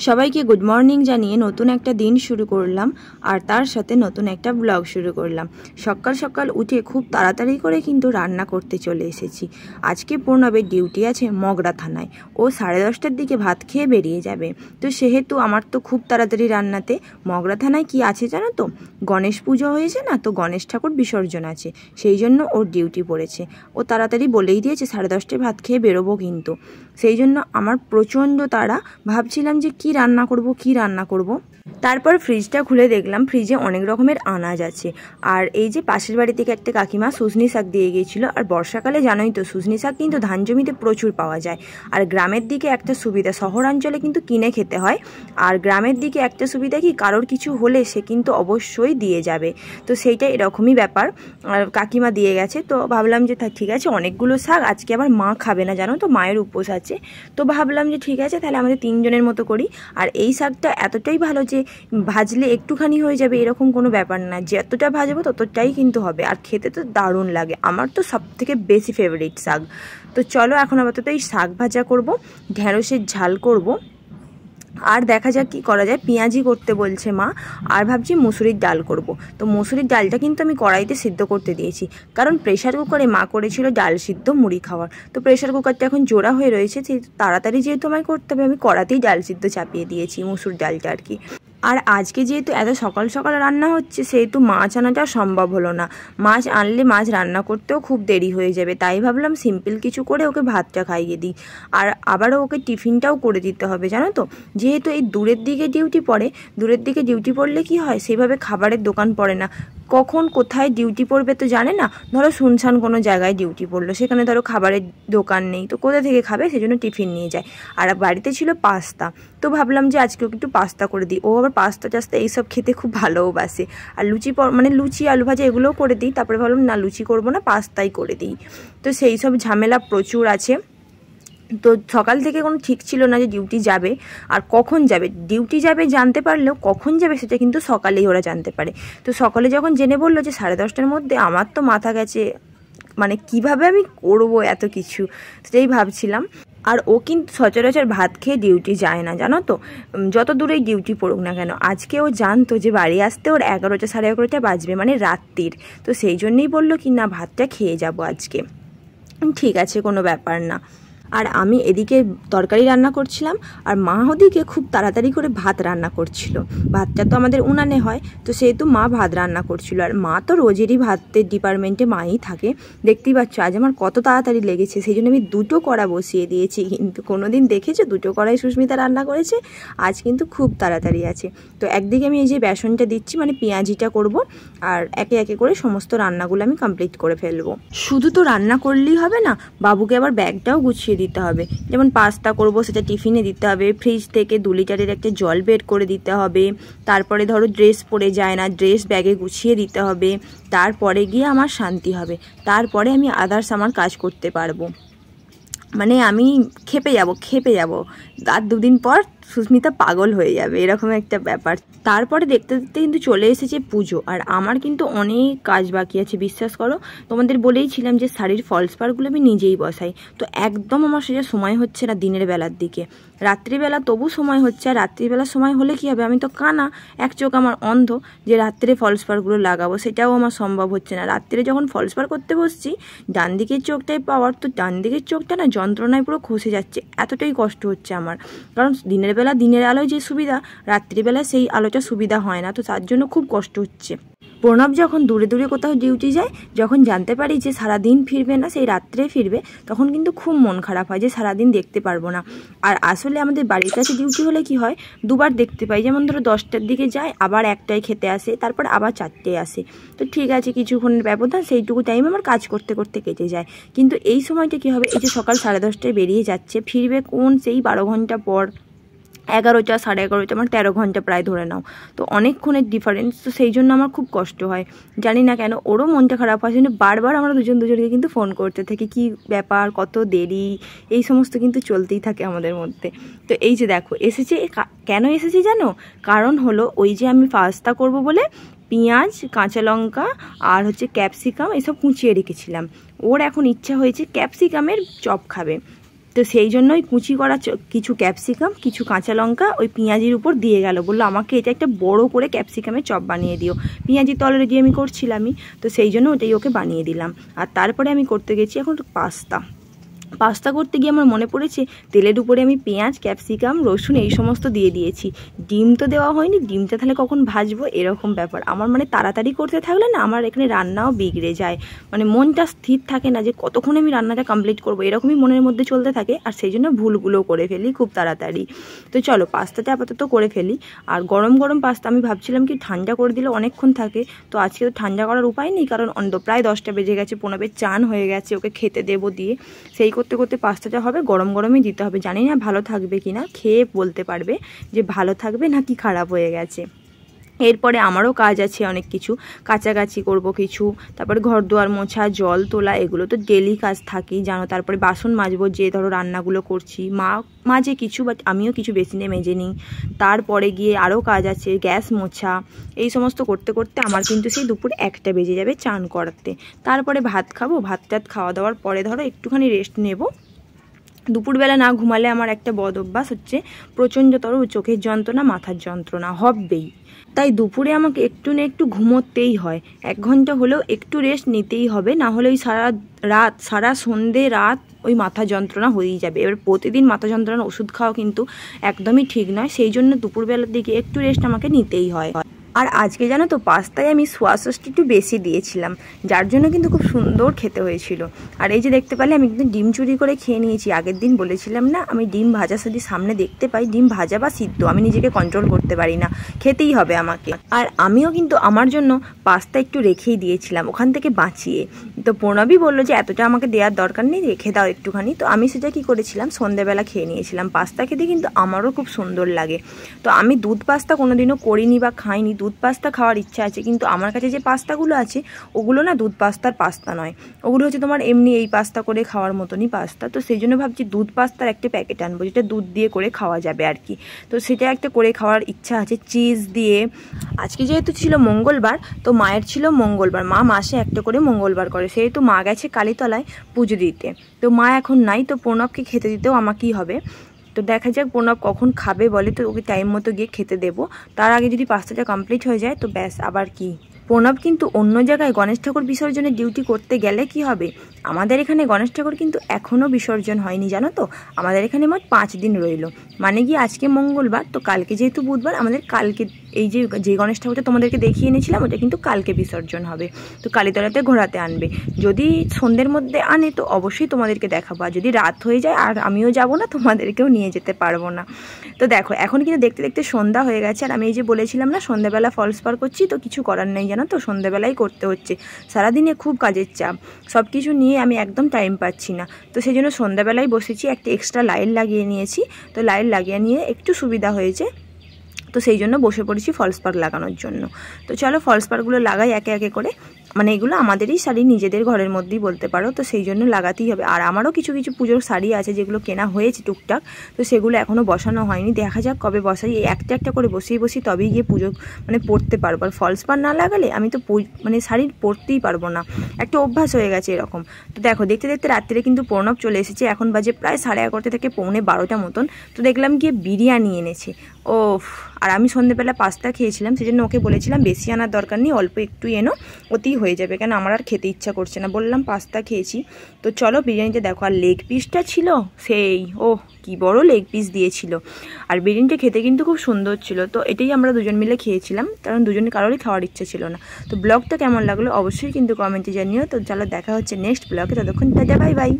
সবাইকে good morning জানিয়ে নতুন একটা দিন শুরু করলাম আর তার সাথে নতুন একটা ব্লগ শুরু করলাম। সকাল সকাল উঠে খুব তাড়াতাড়ি করে কিন্তু রান্না করতে চলে এসেছি। আজকে প্রণবের ডিউটি আছে মগরা থানায়, ও 10:30টার দিকে ভাত খেয়ে বেরিয়ে যাবে। তো সেহেতু আমার তো খুব তাড়াতাড়ি রান্নাতে। মগরা থানায় কি আছে জানো তো, গণেশ পুজো হয়েছে না, তো গণেশ ঠাকুর বিসর্জন আছে, সেই জন্য ওর ডিউটি পড়েছে। ও তাড়াতাড়ি বলেই দিয়েছে 10:30টায় ভাত খেয়ে বেরোবো, কিন্তু সেই জন্য আমার প্রচণ্ড তাড়া। ভাবছিলাম যে কি রান্না করব। তারপর ফ্রিজটা খুলে দেখলাম ফ্রিজে অনেক রকমের আনাজ আছে। আর এই যে পাশের বাড়ি থেকে একটা কাকিমা শুশনি শাক দিয়ে গিয়েছিল। আর বর্ষাকালে জানোই তো শুশনি শাক কিন্তু ধান জমিতে প্রচুর পাওয়া যায়। আর গ্রামের দিকে একটা সুবিধা, শহরাঞ্চলে কিন্তু কিনে খেতে হয়, আর গ্রামের দিকে একটা সুবিধা কি, কারোর কিছু হলে সে কিন্তু অবশ্যই দিয়ে যাবে। তো সেইটা এরকমই ব্যাপার, আর কাকিমা দিয়ে গেছে। তো ভাবলাম যে ঠিক আছে, অনেকগুলো শাক, আজকে আবার মা খাবে না জানো তো, মায়ের উপোস আছে। তো ভাবলাম যে ঠিক আছে, তাহলে আমাদের 3 জনের মতো করি। আর এই শাকটা এতটাই ভালো যে ভাজলে একটুখানি হয়ে যাবে এরকম কোনো ব্যাপার না, যতটা ভাজবো ততটাই কিন্তু হবে। আর খেতে তো দারুণ লাগে, আমার তো সবথেকে বেশি ফেভারিট শাক। তো চলো এখন আপাতত এই শাক ভাজা করব, ঢেঁড়সের ঝাল করব, আর দেখা যাক কি করা যায়। পেঁয়াজি করতে বলছে মা, আর ভাবছি মুসুরির ডাল করব। তো মুসুরির ডালটা কিন্তু আমি কড়াইতে সিদ্ধ করতে দিয়েছি, কারণ প্রেশার কুকারে মা করেছিল ডাল সিদ্ধ মুড়ি খাওয়ার। তো প্রেশার কুকারটা এখন জোড়া হয়ে রয়েছে, তাড়াতাড়ি যেহেতু আমায় করতে হবে, আমি কড়াতেই ডাল সিদ্ধ চাপিয়ে দিয়েছি, মুসুর ডালটা আর কি। আর আজকে যেহেতু এত সকাল সকাল রান্না হচ্ছে, সেহেতু মাছ আনাটা সম্ভব হলো না। মাছ আনলে মাছ রান্না করতেও খুব দেরি হয়ে যাবে, তাই ভাবলাম সিম্পল কিছু করে ওকে ভাতটা খাইয়ে দিই। আর আবারও ওকে টিফিনটাও করে দিতে হবে জানো তো, যেহেতু এই দূরের দিকে ডিউটি পড়লে কি হয়, সেভাবে খাবারের দোকান পড়ে না। কখন কোথায় ডিউটি পড়বে তো জানে না। ধরো শুনশান কোনো জায়গায় ডিউটি পড়লো, সেখানে ধরো খাবারের দোকান নেই, তো কোথা থেকে খাবে, সেজন্য টিফিন নিয়ে যায়। আর বাড়িতে ছিল পাস্তা, তো ভাবলাম যে আজকে ওকে একটু পাস্তা করে দিই। ও আবার পাস্তা টাস্তা এইসব খেতে খুব ভালোবাসে। আর লুচি আলু ভাজা এগুলোও করে দিই। তারপরে ভাবলাম না, লুচি করবো না, পাস্তাই করে দিই। তো সেই সব ঝামেলা প্রচুর আছে। তো সকাল থেকে কোনো ঠিক ছিল না যে ডিউটি যাবে আর কখন যাবে। ডিউটি যাবে জানতে পারলেও কখন যাবে সেটা কিন্তু সকালেই ওরা জানতে পারে। তো সকালে যখন জেনে বললো যে 10:30টার মধ্যে, আমার তো মাথা গেছে, মানে কিভাবে আমি করবো এত কিছু, সেটাই ভাবছিলাম। আর ও কিন্তু সচরাচর ভাত খেয়ে ডিউটি যায় না জানো তো, যত দূরেই ডিউটি পড়ুক না কেন। আজকে ও জানতো যে বাড়ি আসতে ওর 11টা 11:30 বাজবে, মানে রাত্রির। তো সেই জন্যই বললো কি না, ভাতটা খেয়ে যাবো আজকে। ঠিক আছে, কোনো ব্যাপার না। আর আমি এদিকে তরকারি রান্না করছিলাম, আর মা ওদিকে খুব তাড়াতাড়ি করে ভাত রান্না করছিল। ভাতটা তো আমাদের উনানে হয়, তো সেহেতু মা ভাত রান্না করছিল। আর মা তো রোজেরই ভাতের ডিপার্টমেন্টে মাই থাকে, দেখতেই পাচ্ছ আজ আমার কত তাড়াতাড়ি লেগেছে। সেই জন্য আমি 2টো কড়া বসিয়ে দিয়েছি। কিন্তু কোনোদিন দেখেছো 2টো কড়াই সুস্মিতা রান্না করেছে? আজ কিন্তু খুব তাড়াতাড়ি আছে। তো একদিকে আমি এই যে বেসনটা দিচ্ছি, মানে পেঁয়াজিটা করব, আর একে একে করে সমস্ত রান্নাগুলো আমি কমপ্লিট করে ফেলবো। শুধু তো রান্না করলেই হবে না, বাবুকে আবার ব্যাগটাও গুছিয়ে দিতে হবে। যেমন পাস্তা করব, সেটা টিফিনে দিতে হবে, ফ্রিজ থেকে 2 লিটারের একটা জল বের করে দিতে হবে। তারপরে ধরো ড্রেস পরে যায় না, ড্রেস ব্যাগে গুছিয়ে দিতে হবে। তারপরে গিয়ে আমার শান্তি হবে, তারপরে আমি আদার্স আমার কাজ করতে পারবো। মানে আমি খেপে যাব। আর 2 দিন পর সুস্মিতা পাগল হয়ে যাবে, এরকম একটা ব্যাপার। তারপরে দেখতে দেখতে কিন্তু চলে এসেছে পুজো, আর আমার কিন্তু অনেক কাজ বাকি আছে, বিশ্বাস করো। তোমাদের বলেইছিলাম যে শাড়ির ফলস পারগুলো আমি নিজেই বসাই, তো একদম আমার সেটা সময় হচ্ছে না দিনের বেলার দিকে। রাত্রিবেলা তবু সময় হচ্ছে, আর রাত্রিবেলা সময় হলে কি হবে, আমি তো কানা, এক চোখ আমার অন্ধ, যে রাত্রে ফলস পারগুলো লাগাবো সেটাও আমার সম্ভব হচ্ছে না। রাত্রে যখন ফলস পার করতে বসছি, ডান দিকের চোখটাই পাওয়ার, তো ডান দিকের চোখটা না যন্ত্রণায় পুরো খসে যাচ্ছে, এতটাই কষ্ট হচ্ছে আমার। কারণ দিনের বেলা দিনের আলোয় যে সুবিধা, রাত্রিবেলা সেই আলোটা সুবিধা হয় না, তো তার জন্য খুব কষ্ট হচ্ছে। প্রণব যখন দূরে দূরে কোথাও ডিউটি যায়, যখন জানতে পারি যে সারাদিন ফিরবে না, সেই রাত্রে ফিরবে, তখন কিন্তু খুব মন খারাপ হয় যে সারাদিন দেখতে পারবো না। আর আসলে আমাদের বাড়ির কাছে ডিউটি হলে কি হয়, 2বার দেখতে পাই। যেমন ধরো 10টার দিকে যায়, আবার 1টায় খেতে আসে, তারপর আবার 4টায় আসে। তো ঠিক আছে, কিছুক্ষণের ব্যবধান, সেইটুকু টাইম আমার কাজ করতে করতে কেটে যায়। কিন্তু এই সময়টা কি হবে, এই যে সকাল 10:30টায় বেরিয়ে যাচ্ছে, ফিরবে কোন সেই 12 ঘন্টা পর, 11টা 11:30, আমার 13 ঘন্টা প্রায় ধরে নাও। তো অনেকক্ষণের ডিফারেন্স, তো সেই জন্য আমার খুব কষ্ট হয়। জানি না কেন, ওরও মনটা খারাপ হয়, জন্য বারবার আমরা দুজনকে কিন্তু ফোন করতে থাকি, কি ব্যাপার, কত দেরি, এই সমস্ত কিন্তু চলতেই থাকে আমাদের মধ্যে। তো এই যে দেখো এসেছে, কেন এসেছে জানো, কারণ হলো ওই যে আমি পাস্তা করব বলে পেঁয়াজ, কাঁচা লঙ্কা আর হচ্ছে ক্যাপসিকাম এসব কুচিয়ে রেখেছিলাম। ওর এখন ইচ্ছা হয়েছে ক্যাপসিকামের চপ খাবে। তো সেই জন্যই কুচি করা কিছু ক্যাপসিকাম, কিছু কাঁচা লঙ্কা ওই পেঁয়াজির উপর দিয়ে গেল, বললো আমাকে এটা একটা বড় করে ক্যাপসিকামের চপ বানিয়ে দিও। পেঁয়াজি তো অলরেডি আমি করছিলামই, তো সেই জন্য ওটাই ওকে বানিয়ে দিলাম। আর তারপরে আমি করতে গেছি এখন পাস্তা করতে গিয়ে আমার মনে পড়েছে তেলের উপরে আমি পেঁয়াজ, ক্যাপসিকাম, রসুন এই সমস্ত দিয়ে দিয়েছি, ডিম তো দেওয়া হয়নি। ডিমটা তাহলে কখন ভাজবো, এরকম ব্যাপার আমার। মানে তাড়াতাড়ি করতে থাকলে না আমার এখানে রান্নাও বিগড়ে যায়, মানে মনটা স্থির থাকে না যে কতক্ষণ আমি রান্নাটা কমপ্লিট করবো, এরকমই মনের মধ্যে চলতে থাকে। আর সেই জন্য ভুলগুলোও করে ফেলি খুব তাড়াতাড়ি। তো চলো পাস্তাটা আপাতত করে ফেলি। আর গরম গরম পাস্তা আমি ভাবছিলাম কি ঠান্ডা করে দিলে অনেকক্ষণ থাকে, তো আজকে তো ঠান্ডা করার উপায় নেই, কারণ প্রায় 10টা বেজে গেছে, প্রণবের চান হয়ে গেছে, ওকে খেতে দেবো দিয়ে। সেই করতে করতে পাস্তাটা হবে, গরম গরমই দিতে হবে। জানি না ভালো থাকবে কিনা, খেয়ে বলতে পারবে যে ভালো থাকবে নাকি খারাপ হয়ে গেছে। এরপরে আমারও কাজ আছে অনেক কিছু, কাচাকাচি করব কিছু, তারপরে ঘর দুয়ার মোছা, জল তোলা, এগুলো তো ডেলি কাজ থাকেই জানো। তারপরে বাসন মাজবো, যে ধরো রান্নাগুলো করছি, মা মাঝে কিছু, বাট আমিও কিছু বেসিনে মেজে নিই। তারপরে গিয়ে আরও কাজ আছে, গ্যাস মোছা, এই সমস্ত করতে করতে আমার কিন্তু সেই দুপুর 1টা বেজে যাবে চান করাতে। তারপরে ভাত খাবো, ভাত টাত খাওয়া দাওয়ার পরে ধরো একটুখানি রেস্ট নেব। দুপুরবেলা না ঘুমালে আমার একটা বদ অভ্যাস হচ্ছে প্রচণ্ডতর চোখের যন্ত্রণা, মাথার যন্ত্রণা হবেই। তাই দুপুরে আমাকে একটু না একটু ঘুমোতেই হয়, 1 ঘন্টা হলেও একটু রেস্ট নিতেই হবে, না হলে ওই সারা সন্ধে রাত ওই মাথা যন্ত্রণা হয়েই যাবে। এবার প্রতিদিন মাথা যন্ত্রণার ওষুধ খাওয়া কিন্তু একদমই ঠিক নয়, সেই জন্য দুপুরবেলার দিকে একটু রেস্ট আমাকে নিতেই হয়। আর আজকে জানো তো পাস্তায় আমি সোয়া সসটা একটু বেশি দিয়েছিলাম, যার জন্য কিন্তু খুব সুন্দর খেতে হয়েছিল। আর এই যে দেখতে পেলে আমি কিন্তু ডিম চুরি করে খেয়ে নিয়েছি। আগের দিন বলেছিলাম না, আমি ডিম ভাজা যদি সামনে দেখতে পাই, ডিম ভাজা বা সিদ্ধ, আমি নিজেকে কন্ট্রোল করতে পারি না, খেতেই হবে আমাকে। আর আমিও কিন্তু আমার জন্য পাস্তা একটু রেখেই দিয়েছিলাম ওখান থেকে বাঁচিয়ে। তো প্রণবই বললো যে এতটা আমাকে দেওয়ার দরকার নেই, রেখে দাও একটুখানি। তো আমি সেটা কি করেছিলাম, সন্ধ্যেবেলা খেয়ে নিয়েছিলাম। পাস্তা খেতে কিন্তু আমারও খুব সুন্দর লাগে। তো আমি দুধ পাস্তা কোনোদিনও করিনি বা খাইনি, দুধ পাস্তা খাওয়ার ইচ্ছা আছে, কিন্তু আমার কাছে যে পাস্তাগুলো আছে ওগুলো না দুধ পাস্তার পাস্তা নয়, ওগুলো হচ্ছে তোমার এমনি এই পাস্তা করে খাওয়ার মতনই পাস্তা। তো সেই জন্য ভাবছি দুধ পাস্তার একটা প্যাকেট আনবো, যেটা দুধ দিয়ে করে খাওয়া যাবে আর কি। তো সেটা একটা করে খাওয়ার ইচ্ছা আছে চিজ দিয়ে। আজকে যেহেতু ছিল মঙ্গলবার, তো মায়ের ছিল মঙ্গলবার, মা মাসে একটা করে মঙ্গলবার করে, সেহেতু মা গেছে কালীতলায় পুজো দিতে। তো মা এখন নাই, তো প্রণবকে খেতে দিতেও আমাকেই হবে। তো দেখা যাক প্রণব কখন খাবে বলে, তো ওকে টাইম মতো গিয়ে খেতে দেবো। তার আগে যদি পাস্তাটা কমপ্লিট হয়ে যায় তো ব্যাস, আবার কি। প্রণব কিন্তু অন্য জায়গায় গণেশ ঠাকুর বিসর্জনের ডিউটি করতে গেলে কি হবে, আমাদের এখানে গণেশ ঠাকুর কিন্তু এখনও বিসর্জন হয়নি জানো তো। আমাদের এখানে মোট 5 দিন রইল, মানে কি আজকে মঙ্গলবার, তো কালকে যেহেতু বুধবার, আমাদের কালকে এই যে গণেশ ঠাকুরটা তোমাদেরকে দেখিয়ে এনেছিলাম ওটা কিন্তু কালকে বিসর্জন হবে। তো কালীতলাতে ঘোরাতে আনবে, যদি সন্ধ্যের মধ্যে আনে তো অবশ্যই তোমাদেরকে দেখাবো, আর যদি রাত হয়ে যায় আর আমিও যাব না, তোমাদেরকেও নিয়ে যেতে পারবো না। তো দেখো এখন কিন্তু দেখতে দেখতে সন্ধ্যা হয়ে গেছে, আর আমি এই যে বলেছিলাম না সন্ধ্যাবেলা ফলস পার করছি, তো কিছু করার নেই জানো তো, সন্ধ্যাবেলাই করতে হচ্ছে। সারাদিনে খুব কাজের চাপ, সব কিছু নিয়ে আমি একদম টাইম পাচ্ছি না। তো সেই জন্য সন্ধ্যাবেলায় বসেছি, একটা এক্সট্রা লাইট লাগিয়ে নিয়েছি, তো লাইট লাগিয়ে নিয়ে একটু সুবিধা হয়েছে। তো সেই জন্য বসে পড়েছি ফলস পার্ক লাগানোর জন্য। তো চলো ফলস পার্কগুলো লাগাই একে একে করে, মানে এগুলো আমাদেরই শাড়ি, নিজেদের ঘরের মধ্যেই বলতে পারো, তো সেই জন্য লাগাতেই হবে। আর আমারও কিছু কিছু পুজোর শাড়ি আছে যেগুলো কেনা হয়েছে টুকটাক, তো সেগুলো এখনও বসানো হয়নি, দেখা যাক কবে বসাই। এই একটা একটা করে বসিয়ে তবেই গিয়ে পুজো মানে পরতে পারবো। আর ফলস পার না লাগালে আমি তো মানে শাড়ি পরতেই পারবো না, একটা অভ্যাস হয়ে গেছে এরকম। তো দেখো দেখতে দেখতে রাত্রে কিন্তু প্রণব চলে এসেছে, এখন বাজে প্রায় 11:30 থেকে 11:45 মতন। তো দেখলাম গিয়ে বিরিয়ানি এনেছে, ও। আর আমি সন্ধ্যেবেলা পাস্তা খেয়েছিলাম, সেই জন্য ওকে বলেছিলাম বেশি আনার দরকার নেই, অল্প একটু এনো, ওতেই হয়ে যাবে, কেন আমার আর খেতে ইচ্ছা করছে না, বললাম পাস্তা খেয়েছি। তো চলো বিরিয়ানিটা দেখো, আর লেগ পিসটা ছিল সেই, ও কি বড় লেগ পিস দিয়েছিল। আর বিরিয়ানিটা খেতে কিন্তু খুব সুন্দর ছিল। তো এটাই আমরা দুজন মিলে খেয়েছিলাম, কারণ দুজনে কারোরই খাওয়ার ইচ্ছা ছিল না। তো ব্লগটা কেমন লাগলো অবশ্যই কিন্তু কমেন্টে জানিও। তো চলো দেখা হচ্ছে নেক্সট ব্লগে, ততক্ষণ টাটা, বাই বাই।